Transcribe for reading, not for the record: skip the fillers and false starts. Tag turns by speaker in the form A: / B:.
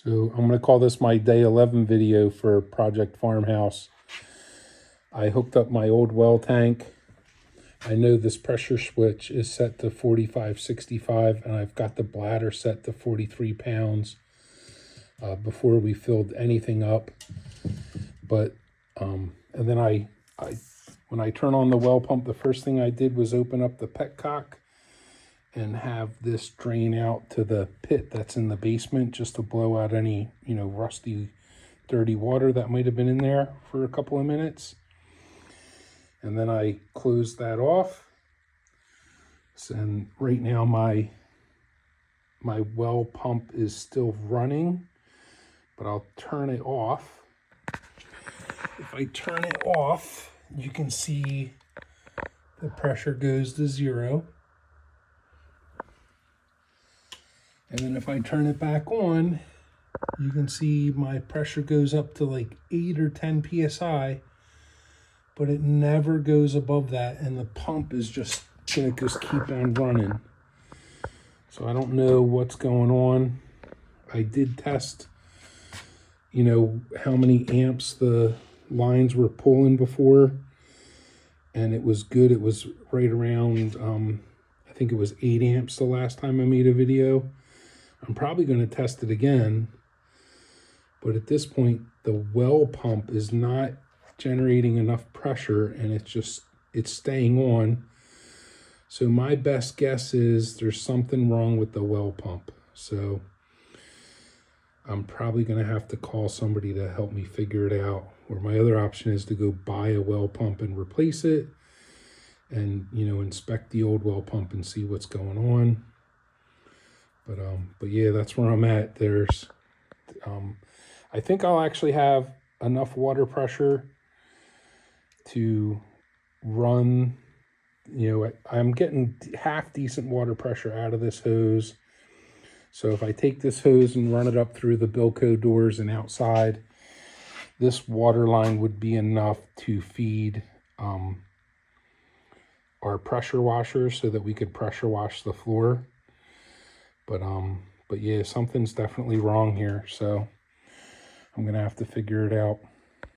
A: So I'm going to call this my day 11 video for Project Farmhouse. I hooked up my old well tank. I know this pressure switch is set to 45-65 and I've got the bladder set to 43 pounds before we filled anything up. But and then when I turn on the well pump, the first thing I did was open up the petcock and have this drain out to the pit that's in the basement just to blow out any, rusty, dirty water that might have been in there for a couple of minutes. And then I closed that off. And right now my well pump is still running, but I'll turn it off. If I turn it off, you can see the pressure goes to 0. And then if I turn it back on, you can see my pressure goes up to like 8 or 10 PSI, but it never goes above that. And the pump is just gonna keep on running. So I don't know what's going on. I did test, how many amps the lines were pulling before, and it was good. It was right around, I think it was 8 amps the last time I made a video. I'm probably going to test it again, but at this point, the well pump is not generating enough pressure and it's staying on. So my best guess is there's something wrong with the well pump. So I'm probably going to have to call somebody to help me figure it out. Or my other option is to go buy a well pump and replace it and, inspect the old well pump and see what's going on. But yeah, that's where I'm at. I think I'll actually have enough water pressure to run, I'm getting half decent water pressure out of this hose. So if I take this hose and run it up through the Bilco doors and outside, this water line would be enough to feed our pressure washer so that we could pressure wash the floor. But yeah, something's definitely wrong here, so I'm gonna have to figure it out.